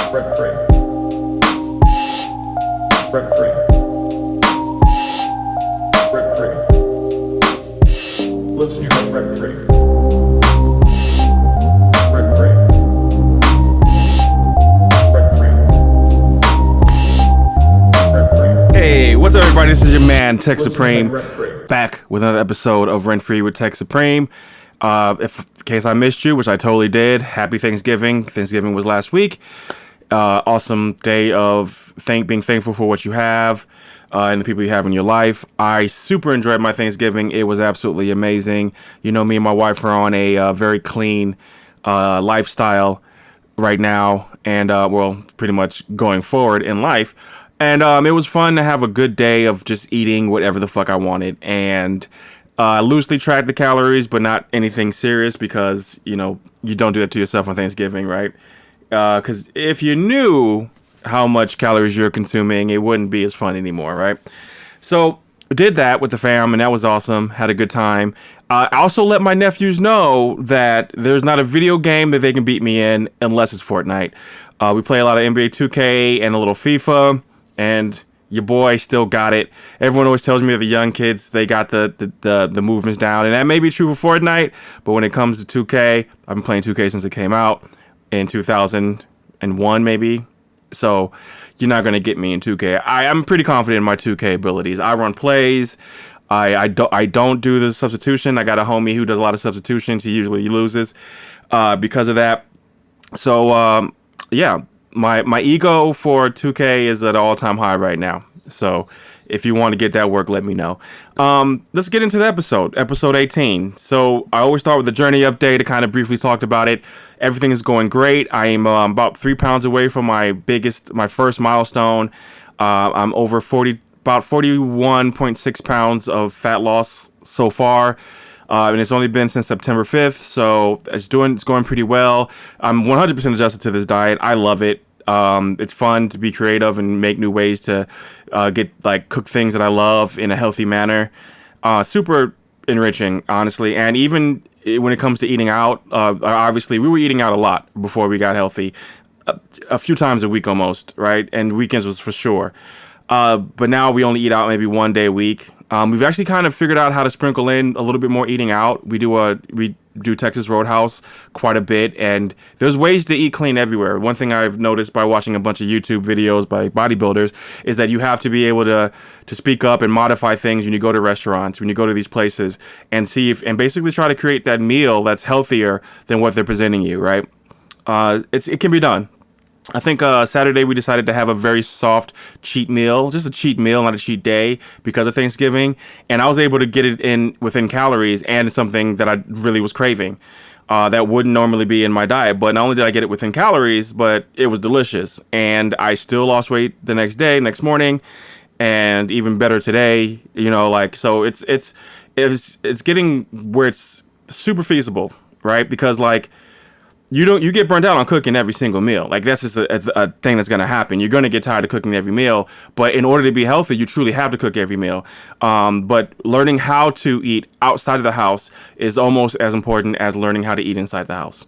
Hey, what's up, everybody? This is your man, Tech Supreme, back with another episode of Rent Free with Tech Supreme. In case I missed you, which I totally did, happy Thanksgiving. Thanksgiving was last week. Awesome day of being thankful for what you have and the people you have in your life. I super enjoyed my Thanksgiving. It was absolutely amazing. You know, me and my wife are on a very clean lifestyle right now, and well, pretty much going forward in life. And it was fun to have a good day of just eating whatever the fuck I wanted, and loosely track the calories, but not anything serious, because, you know, you don't do that to yourself on Thanksgiving, right? Because if you knew how much calories you're consuming, it wouldn't be as fun anymore, right? So did that with the fam, and that was awesome. Had a good time. I also let my nephews know that there's not a video game that they can beat me in unless it's Fortnite. We play a lot of NBA 2K and a little FIFA, and your boy still got it. Everyone always tells me that the young kids, they got the movements down, and that may be true for Fortnite, but when it comes to 2K, I've been playing 2K since it came out in 2001 maybe, so you're not going to get me in 2K. I'm pretty confident in my 2K abilities. I run plays. I don't do the substitution. I got a homie who does a lot of substitutions. He usually loses because of that. So yeah, my ego for 2K is at an all-time high right now. So if you want to get that work, let me know. Let's get into the episode 18. So I always start with a journey update. I kind of briefly talked about it. Everything is going great. I am about 3 pounds away from my first milestone. I'm over about 41.6 pounds of fat loss so far. And it's only been since September 5th, so it's going pretty well. I'm 100% adjusted to this diet. I love it. It's fun to be creative and make new ways to cook things that I love in a healthy manner. Super enriching, honestly. And even when it comes to eating out, obviously we were eating out a lot before we got healthy, a few times a week almost, right? And weekends was for sure. But now we only eat out maybe one day a week. We've actually kind of figured out how to sprinkle in a little bit more eating out. We do Texas Roadhouse quite a bit, and there's ways to eat clean everywhere. One thing I've noticed by watching a bunch of YouTube videos by bodybuilders is that you have to be able to speak up and modify things when you go to restaurants, when you go to these places, and and basically try to create that meal that's healthier than what they're presenting you, right? It can be done. I think Saturday we decided to have a very soft cheat meal, just a cheat meal, not a cheat day, because of Thanksgiving. And I was able to get it in within calories, and something that I really was craving that wouldn't normally be in my diet. But not only did I get it within calories, but it was delicious. And I still lost weight the next morning, and even better today. You know, like, so it's getting where it's super feasible, right? Because like, you get burnt out on cooking every single meal. Like, that's just a thing that's going to happen. You're going to get tired of cooking every meal. But in order to be healthy, you truly have to cook every meal. But learning how to eat outside of the house is almost as important as learning how to eat inside the house.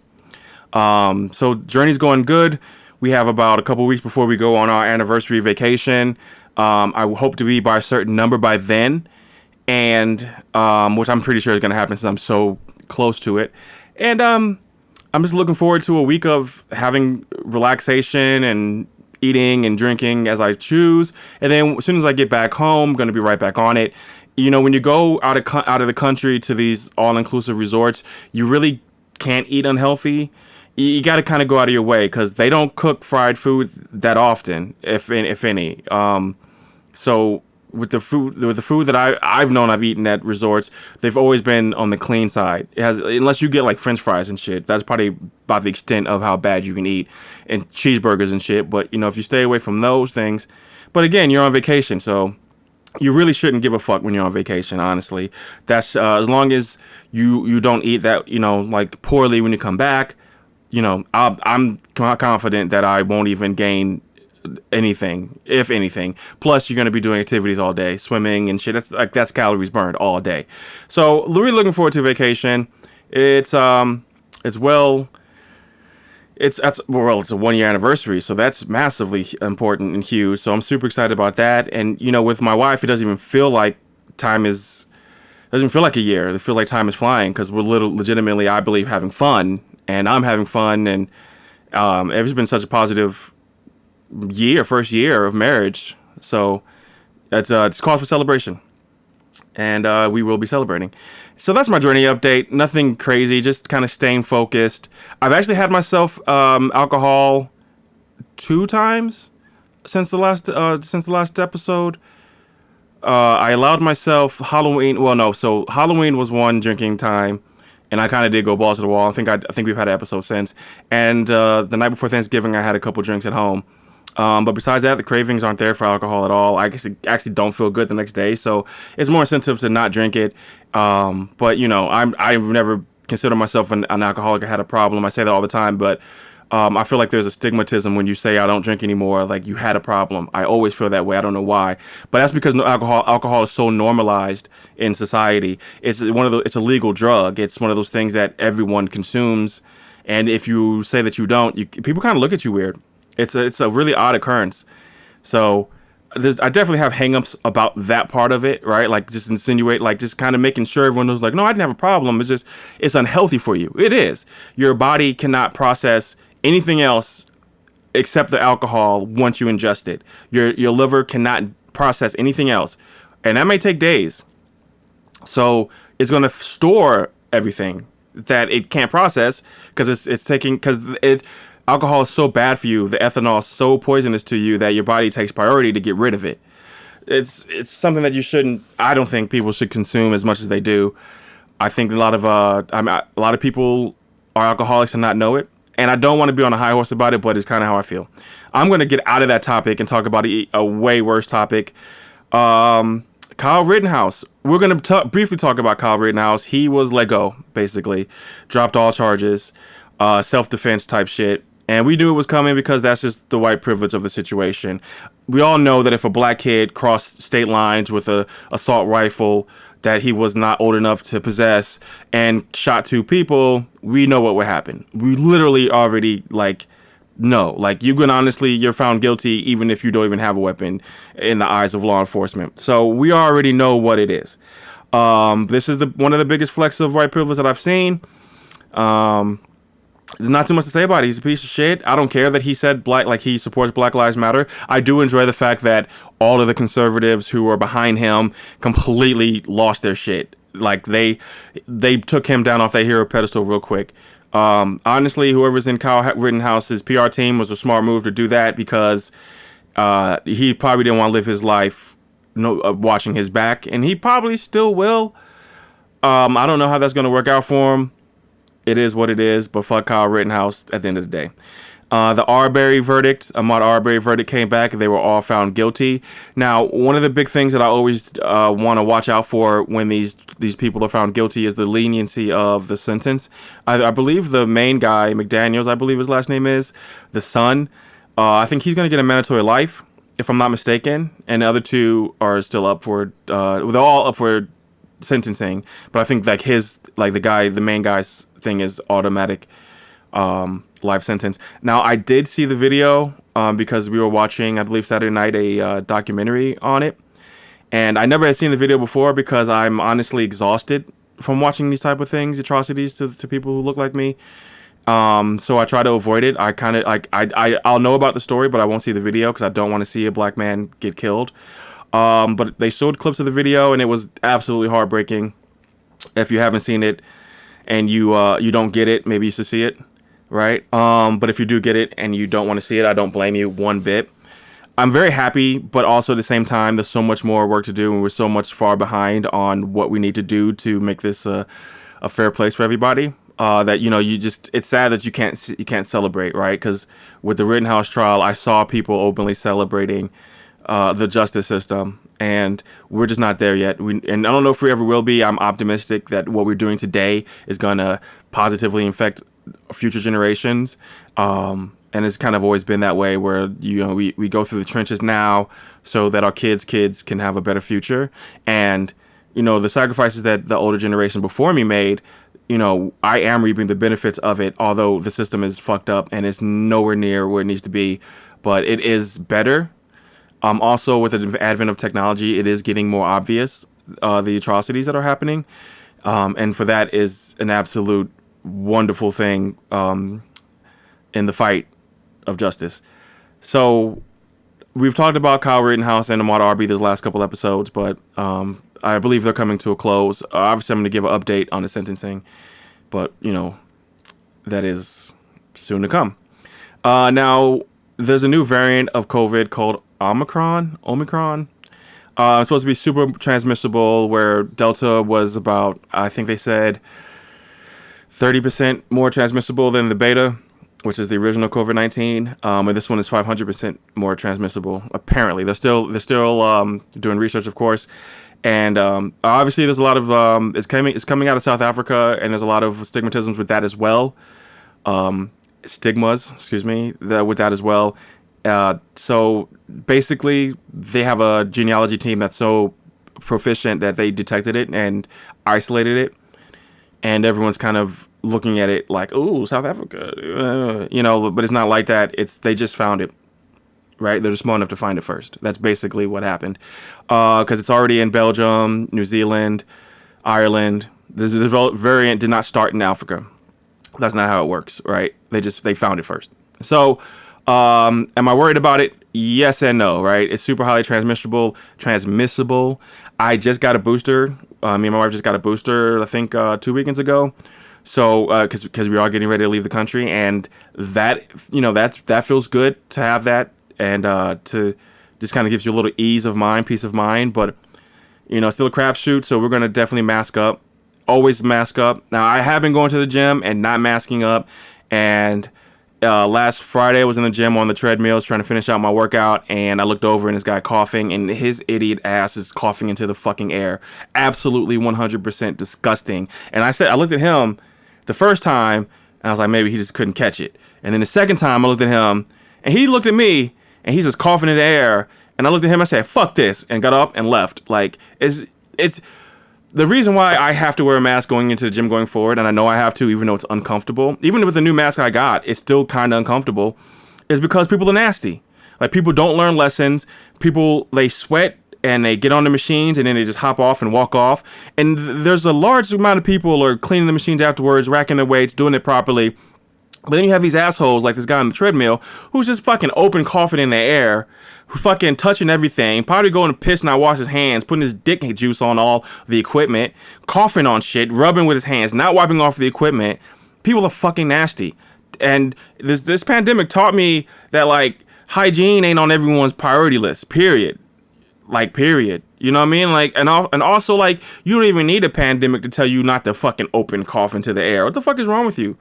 So journey's going good. We have about a couple weeks before we go on our anniversary vacation. I hope to be by a certain number by then, and which I'm pretty sure is going to happen since I'm so close to it. And I'm just looking forward to a week of having relaxation and eating and drinking as I choose. And then as soon as I get back home, I'm going to be right back on it. You know, when you go out of the country to these all-inclusive resorts, you really can't eat unhealthy. You got to kind of go out of your way, because they don't cook fried food that often, if any. So with the food that I've known I've eaten at resorts, they've always been on the clean side. It has, unless you get like French fries and shit. That's probably about the extent of how bad you can eat, and cheeseburgers and shit. But you know, if you stay away from those things, but again, you're on vacation, so you really shouldn't give a fuck when you're on vacation. Honestly, that's as long as you don't eat that, you know, like poorly when you come back. You know, I'm confident that I won't even gain anything, if anything. Plus, you're going to be doing activities all day, swimming and shit. That's calories burned all day. So, really looking forward to vacation. It's it's a 1-year anniversary, so that's massively important and huge. So I'm super excited about that. And with my wife, it doesn't even feel like doesn't feel like a year. It feels like time is flying because we're legitimately, I believe, having fun, and I'm having fun, and it's been such a positive first year of marriage. So it's cause for celebration, and we will be celebrating. So that's my journey update. Nothing crazy, just kind of staying focused. I've actually had myself alcohol 2 times since the last episode. I allowed myself Halloween. Well, no. So Halloween was one drinking time, and I kind of did go balls to the wall. I think we've had an episode since. And the night before Thanksgiving, I had a couple drinks at home. But besides that, the cravings aren't there for alcohol at all. I guess I actually don't feel good the next day, so it's more incentive to not drink it. But I've never considered myself an alcoholic. I had a problem. I say that all the time, but I feel like there's a stigmatism when you say I don't drink anymore, like you had a problem. I always feel that way. I don't know why, but that's because alcohol is so normalized in society. It's a legal drug. It's one of those things that everyone consumes, and if you say that you don't, people kind of look at you weird. It's a really odd occurrence. So I definitely have hangups about that part of it, right? Like just just kind of making sure everyone knows, like, no, I didn't have a problem. It's unhealthy for you. It is. Your body cannot process anything else except the alcohol once you ingest it. Your liver cannot process anything else, and that may take days. So it's going to store everything that it can't process because alcohol is so bad for you. The ethanol is so poisonous to you that your body takes priority to get rid of it. It's something that I don't think people should consume as much as they do. I think a lot of people are alcoholics and not know it. And I don't want to be on a high horse about it, but it's kind of how I feel. I'm going to get out of that topic and talk about a way worse topic. Kyle Rittenhouse. We're going to briefly talk about Kyle Rittenhouse. He was let go, basically. Dropped all charges. Self-defense type shit. And we knew it was coming because that's just the white privilege of the situation. We all know that if a black kid crossed state lines with a assault rifle that he was not old enough to possess and shot 2 people, we know what would happen. We literally already know. You're found guilty even if you don't even have a weapon in the eyes of law enforcement. So we already know what it is. This is one of the biggest flecks of white privilege that I've seen. There's not too much to say about it. He's a piece of shit. I don't care that he said he supports Black Lives Matter. I do enjoy the fact that all of the conservatives who were behind him completely lost their shit. Like they took him down off that hero pedestal real quick. Honestly, whoever's in Kyle Rittenhouse's PR team was a smart move to do that because he probably didn't want to live his life watching his back, and he probably still will. I don't know how that's going to work out for him. It is what it is, but fuck Kyle Rittenhouse at the end of the day. The Arbery verdict, Ahmaud Arbery verdict came back, and they were all found guilty. Now, one of the big things that I always want to watch out for when these people are found guilty is the leniency of the sentence. I believe the main guy, McDaniels, I believe his last name is, the son, I think he's going to get a mandatory life, if I'm not mistaken, and the other 2 are still up for, they're all up for sentencing, but I think the main guy's thing is automatic life sentence. Now, I did see the video because we were watching, I believe Saturday night, a documentary on it, and I never had seen the video before because I'm honestly exhausted from watching these type of things, atrocities to people who look like me. So I try to avoid it. I'll know about the story, but I won't see the video because I don't want to see a black man get killed. But they showed clips of the video, and it was absolutely heartbreaking. If you haven't seen it and you don't get it, maybe you should see it, right? But if you do get it and you don't want to see it, I don't blame you one bit. I'm very happy, but also at the same time, there's so much more work to do, and we're so much far behind on what we need to do to make this a fair place for everybody. That it's sad that you can't celebrate, right? Because with the Rittenhouse trial, I saw people openly celebrating the justice system, and we're just not there yet. And I don't know if we ever will be. I'm optimistic that what we're doing today is gonna positively affect future generations. And it's kind of always been that way, where we go through the trenches now so that our kids can have a better future. And the sacrifices that the older generation before me made, I am reaping the benefits of it, although the system is fucked up and it's nowhere near where it needs to be. But it is better. Also, with the advent of technology, it is getting more obvious, the atrocities that are happening. And for that is an absolute wonderful thing in the fight of justice. So we've talked about Kyle Rittenhouse and Ahmaud Arbery these last couple episodes, but I believe they're coming to a close. Obviously, I'm going to give an update on the sentencing, but, that is soon to come. Now, there's a new variant of COVID called Omicron. It's supposed to be super transmissible, where Delta was about, I think they said, 30% more transmissible than the beta, which is the original COVID-19. And this one is 500% more transmissible. Apparently, they're still doing research, of course. And obviously, there's a lot of it's coming out of South Africa, and there's a lot of stigmatisms with that as well. Stigmas, with that as well. So basically, they have a genealogy team that's so proficient that they detected it and isolated it, and everyone's kind of looking at it like, "Ooh, South Africa," but it's not like that. They just found it, right? They're just smart enough to find it first. That's basically what happened, because it's already in Belgium, New Zealand, Ireland. The variant did not start in Africa. That's not how it works, right? They found it first. So, am I worried about it? Yes and no, right? It's super highly transmissible. I just got a booster. Me and my wife just got a booster, I think, 2 weekends ago. So, because we are getting ready to leave the country, and that feels good to have that, and to just kind of gives you a little peace of mind. But still a crapshoot. So we're gonna definitely mask up. Always mask up. Now, I have been going to the gym and not masking up, and last Friday I was in the gym on the treadmills trying to finish out my workout, and I looked over and this guy coughing, and his idiot ass is coughing into the fucking air. Absolutely 100% disgusting. And I looked at him the first time, and I was like, maybe he just couldn't catch it. And then the second time I looked at him, and he looked at me, and he's just coughing in the air, and I looked at him, I said, fuck this, and got up and left. Like, it's the reason why I have to wear a mask going into the gym going forward, and I know I have to, even though it's uncomfortable, even with the new mask I got, it's still kind of uncomfortable, is because people are nasty. Like, people don't learn lessons. People, they sweat and they get on the machines and then they just hop off and walk off. And there's a large amount of people are cleaning the machines afterwards, racking their weights, doing it properly. But then you have these assholes like this guy on the treadmill who's just fucking open coughing in the air, who fucking touching everything, probably going to piss, not wash his hands, putting his dick juice on all the equipment, coughing on shit, rubbing with his hands, not wiping off the equipment. People are fucking nasty. And this pandemic taught me that, like, hygiene ain't on everyone's priority list, period. Like, period. You know what I mean? Like, and also, like, you don't even need a pandemic to tell you not to fucking open cough into the air. What the fuck is wrong with you?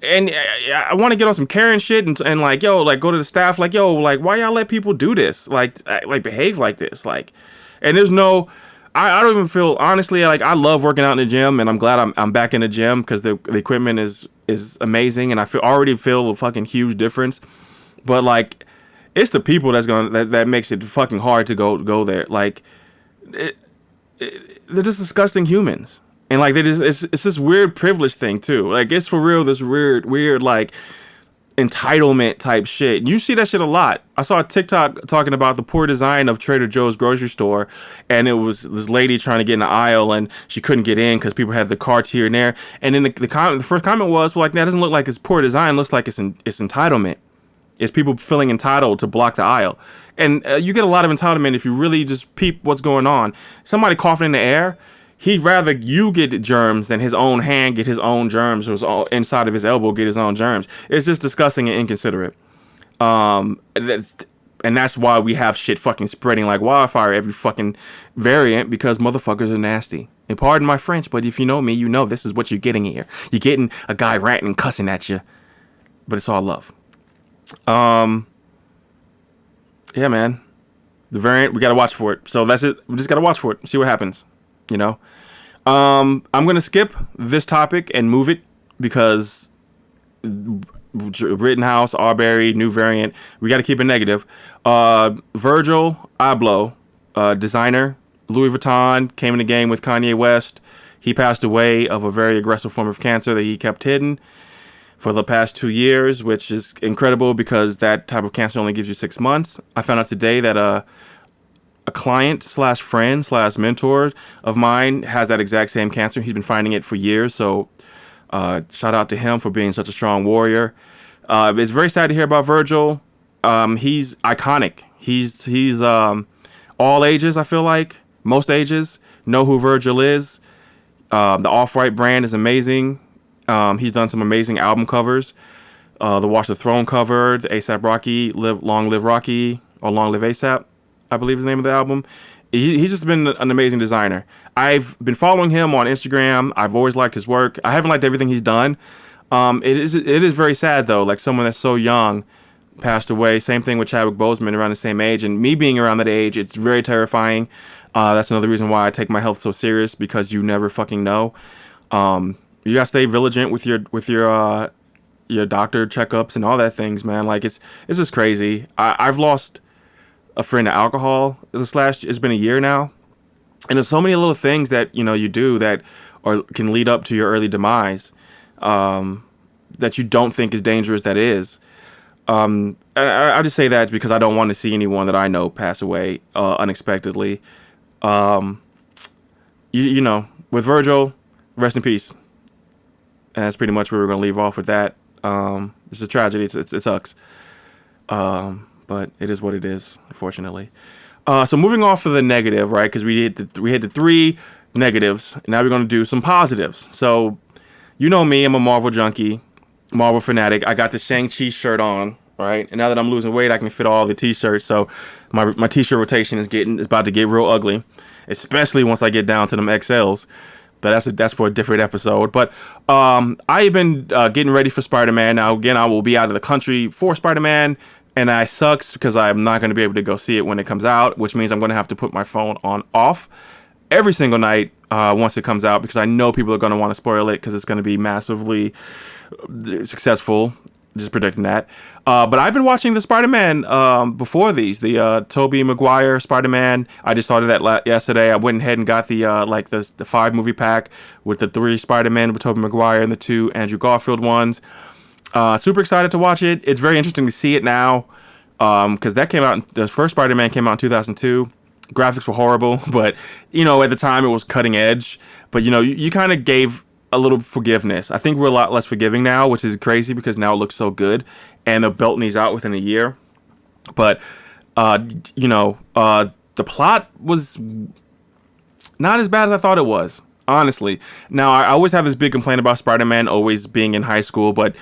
And I want to get on some Karen shit and like, yo, like, go to the staff, like, yo, like, why y'all let people do this? Like behave like this, like, and there's no, I don't even feel, honestly, like, I love working out in the gym, and I'm glad I'm back in the gym because the equipment is amazing, and I already feel a fucking huge difference. But, like, it's the people that makes it fucking hard to go there. Like, they're just disgusting humans. And, like, it's this weird privilege thing, too. Like, it's for real, this weird, like, entitlement type shit. You see that shit a lot. I saw a TikTok talking about the poor design of Trader Joe's grocery store, and it was this lady trying to get in the aisle, and she couldn't get in because people had the carts here and there. And then the first comment was, well, like, that doesn't look like it's poor design. It looks like it's entitlement. It's people feeling entitled to block the aisle. And you get a lot of entitlement if you really just peep what's going on. Somebody coughing in the air, he'd rather you get germs than his own hand get his own germs, or inside of his elbow get his own germs. It's just disgusting and inconsiderate. And that's why we have shit fucking spreading like wildfire, every fucking variant, because motherfuckers are nasty. And pardon my French, but if you know me, you know this is what you're getting here. You're getting a guy ranting and cussing at you, but it's all love. Yeah, man. The variant, we gotta watch for it. So that's it. We just gotta watch for it. See what happens. You know? I'm gonna skip this topic and move it because Rittenhouse, Arbery, new variant. We gotta keep it negative. Virgil Abloh, designer, Louis Vuitton, came in the game with Kanye West. He passed away of a very aggressive form of cancer that he kept hidden for the past 2 years, which is incredible because that type of cancer only gives you 6 months. I found out today that a client slash friend slash mentor of mine has that exact same cancer. He's been fighting it for years. So shout out to him for being such a strong warrior. It's very sad to hear about Virgil. He's iconic. He's all ages, I feel like. Most ages know who Virgil is. The Off-White brand is amazing. He's done some amazing album covers. The Watch the Throne cover, the A$AP Rocky, Long Live Rocky, or Long Live A$AP, I believe is the name of the album. He's just been an amazing designer. I've been following him on Instagram. I've always liked his work. I haven't liked everything he's done. It is very sad, though, like someone that's so young passed away. Same thing with Chadwick Boseman, around the same age. And me being around that age, it's very terrifying. That's another reason why I take my health so serious, because you never fucking know. You gotta stay vigilant with your doctor checkups and all that things, man. Like it's just crazy. I've lost a friend to alcohol it's been a year now, and there's so many little things that you do that can lead up to your early demise, that you don't think is dangerous that is. I just say that because I don't want to see anyone that I know pass away unexpectedly. With Virgil, rest in peace. And that's pretty much where we're going to leave off with that. It's a tragedy. It sucks. But it is what it is, unfortunately. So moving off of the negative, right? Because we hit the 3 negatives. And now we're going to do some positives. So, you know me. I'm a Marvel junkie, Marvel fanatic. I got the Shang-Chi shirt on, right? And now that I'm losing weight, I can fit all the t-shirts. So my t-shirt rotation is about to get real ugly, especially once I get down to them XLs. But that's for a different episode. But I've been getting ready for Spider-Man. Now, again, I will be out of the country for Spider-Man. And that sucks because I'm not going to be able to go see it when it comes out, which means I'm going to have to put my phone on off every single night once it comes out, because I know people are going to want to spoil it because it's going to be massively successful. Just predicting that. But I've been watching the Spider-Man before these. The Tobey Maguire Spider-Man. I just started that yesterday. I went ahead and got the 5 movie pack with the 3 Spider-Man with Tobey Maguire and the 2 Andrew Garfield ones. Super excited to watch it. It's very interesting to see it now, because that came out. The first Spider-Man came out in 2002. Graphics were horrible, but at the time it was cutting edge. But you kind of gave a little forgiveness. I think we're a lot less forgiving now, which is crazy because now it looks so good, and they're belting these out within a year. But the plot was not as bad as I thought it was, honestly. Now, I always have this big complaint about Spider-Man always being in high school, but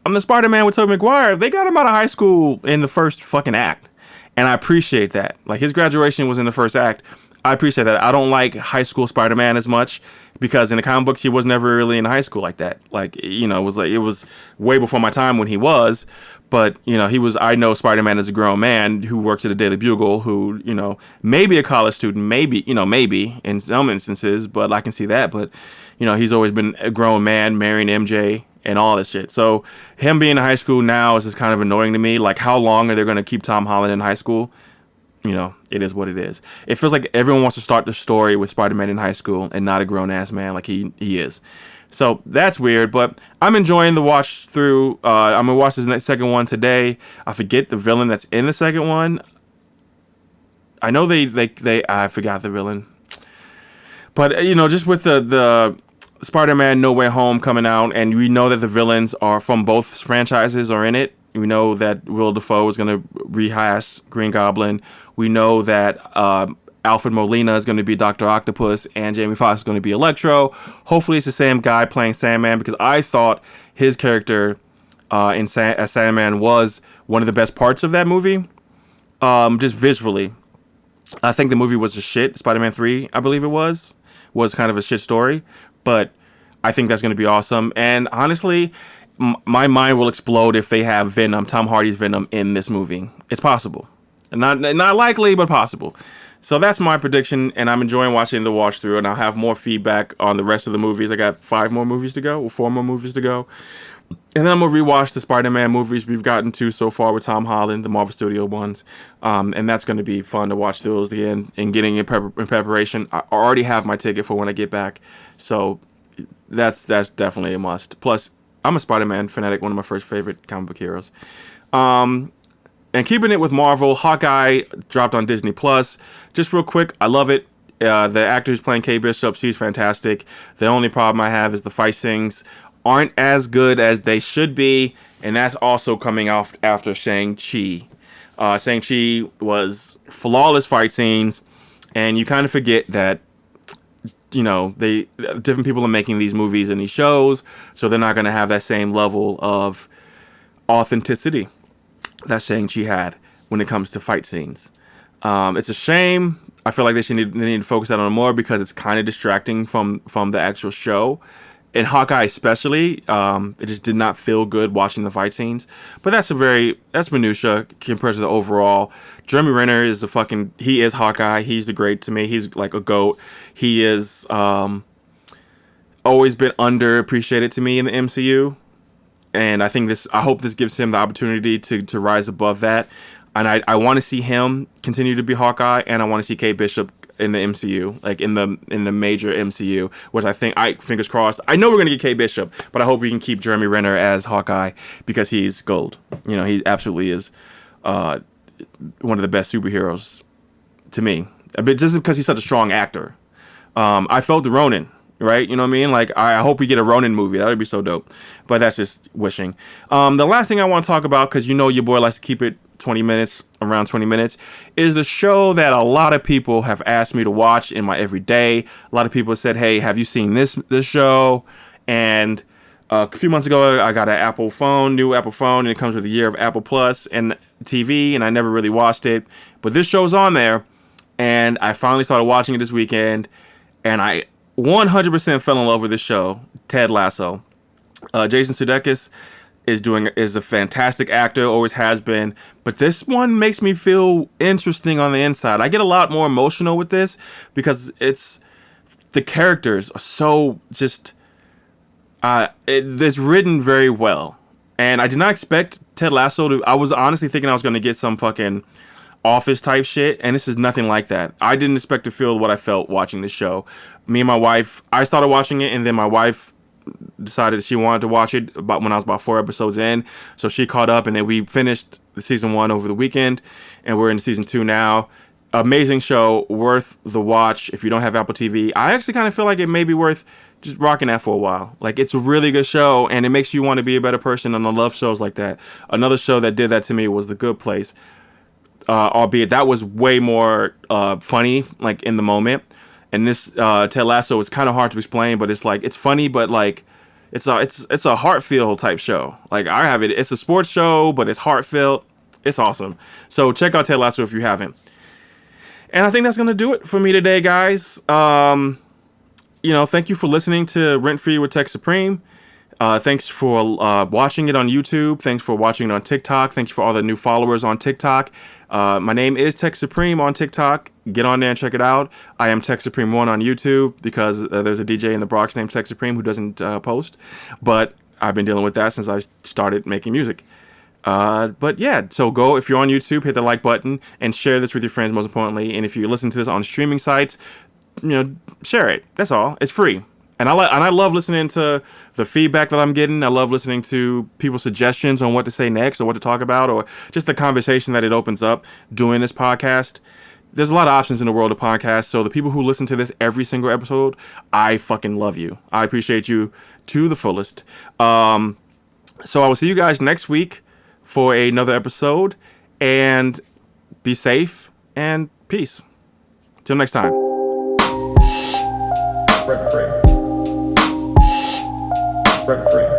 I'm the Spider-Man with Tobey Maguire. They got him out of high school in the first fucking act, and I appreciate that. Like, his graduation was in the first act. I appreciate that. I don't like high school Spider-Man as much because in the comic books he was never really in high school like that. Like, it was way before my time when he was, but he was. I know Spider-Man as a grown man who works at a Daily Bugle, who maybe a college student, maybe in some instances, but I can see that. But he's always been a grown man, marrying MJ and all this shit. So him being in high school now is just kind of annoying to me. Like, how long are they going to keep Tom Holland in high school? It is what it is. It feels like everyone wants to start the story with Spider-Man in high school and not a grown-ass man like he is. So that's weird, but I'm enjoying the watch through. I'm going to watch this second one today. I forget the villain that's in the second one. I know I forgot the villain. But, just with the Spider-Man No Way Home coming out, and we know that the villains are from both franchises are in it. We know that Will Dafoe is going to rehash Green Goblin. We know that Alfred Molina is going to be Dr. Octopus, and Jamie Foxx is going to be Electro. Hopefully it's the same guy playing Sandman, because I thought his character as Sandman was one of the best parts of that movie, just visually. I think the movie was a shit. Spider-Man 3, I believe it was kind of a shit story, but I think that's going to be awesome. And honestly, my mind will explode if they have Venom, Tom Hardy's Venom, in this movie. It's possible. Not likely, but possible. So that's my prediction, and I'm enjoying watching the watch through, and I'll have more feedback on the rest of the movies. I got 4 more movies to go. And then I'm going to rewatch the Spider-Man movies we've gotten to so far with Tom Holland, the Marvel Studio ones. And that's going to be fun to watch those again and getting in preparation. I already have my ticket for when I get back. So that's definitely a must. Plus, I'm a Spider-Man fanatic, one of my first favorite comic book heroes. And keeping it with Marvel, Hawkeye dropped on Disney+. Just real quick, I love it. The actor who's playing Kate Bishop, she's fantastic. The only problem I have is the fight scenes aren't as good as they should be, and that's also coming off after Shang-Chi. Shang-Chi was flawless fight scenes, and you kind of forget that, different people are making these movies and these shows, so they're not going to have that same level of authenticity that Shang-Chi had when it comes to fight scenes. It's a shame. I feel like they need to focus on it more because it's kind of distracting from the actual show. In Hawkeye especially, it just did not feel good watching the fight scenes. But that's minutia compared to the overall. Jeremy Renner is he is Hawkeye. He's the great to me. He's like a GOAT. He is always been underappreciated to me in the MCU. And I hope this gives him the opportunity to rise above that. And I want to see him continue to be Hawkeye, and I want to see Kate Bishop in the MCU, like in the major MCU, which fingers crossed. I know we're gonna get Kate Bishop, but I hope we can keep Jeremy Renner as Hawkeye because he's gold. He absolutely is one of the best superheroes to me. But just because he's such a strong actor. I felt the Ronin, right? You know what I mean? Like I hope we get a Ronin movie. That would be so dope. But that's just wishing. The last thing I want to talk about, because your boy likes to keep it around 20 minutes, is the show that a lot of people have asked me to watch in my everyday. A lot of people said, hey, have you seen this show? And a few months ago, I got an new Apple phone, and it comes with a year of Apple Plus and TV, and I never really watched it. But this show's on there, and I finally started watching it this weekend, and I 100% fell in love with this show, Ted Lasso. Jason Sudeikis is a fantastic actor, always has been, but this one makes me feel interesting on the inside. I get a lot more emotional with this because the characters are so just it's written very well, and I did not expect Ted Lasso I was honestly thinking I was going to get some fucking Office type shit, and this is nothing like that. I didn't expect to feel what I felt watching this show. Me and my wife, I started watching it, and then my wife decided she wanted to watch it when I was about 4 episodes in, so she caught up, and then we finished the season 1 over the weekend, and we're in season 2 now. Amazing show, worth the watch if you don't have Apple TV. I actually kind of feel like it may be worth just rocking that for a while. Like, it's a really good show, and it makes you want to be a better person, and I love shows like that. Another show that did that to me was The Good Place, albeit that was way more funny, like in the moment. And this Ted Lasso is kind of hard to explain, but it's like it's funny, but like it's a heartfelt type show. Like it's a sports show, but it's heartfelt. It's awesome. So check out Ted Lasso if you haven't. And I think that's gonna do it for me today, guys. Thank you for listening to Rent Free with Tech Supreme. Thanks for watching it on YouTube. Thanks for watching it on TikTok. Thanks for all the new followers on TikTok. My name is Tech Supreme on TikTok. Get on there and check it out. I am Tech Supreme 1 on YouTube because there's a DJ in the Bronx named Tech Supreme who doesn't post. But I've been dealing with that since I started making music. But yeah, so go, if you're on YouTube, hit the like button and share this with your friends, most importantly. And if you listen to this on streaming sites, share it. That's all. It's free. And I love listening to the feedback that I'm getting. I love listening to people's suggestions on what to say next or what to talk about, or just the conversation that it opens up doing this podcast. There's a lot of options in the world of podcasts, so the people who listen to this every single episode, I fucking love you. I appreciate you to the fullest. So I will see you guys next week for another episode, and be safe and peace. Till next time. Rent free.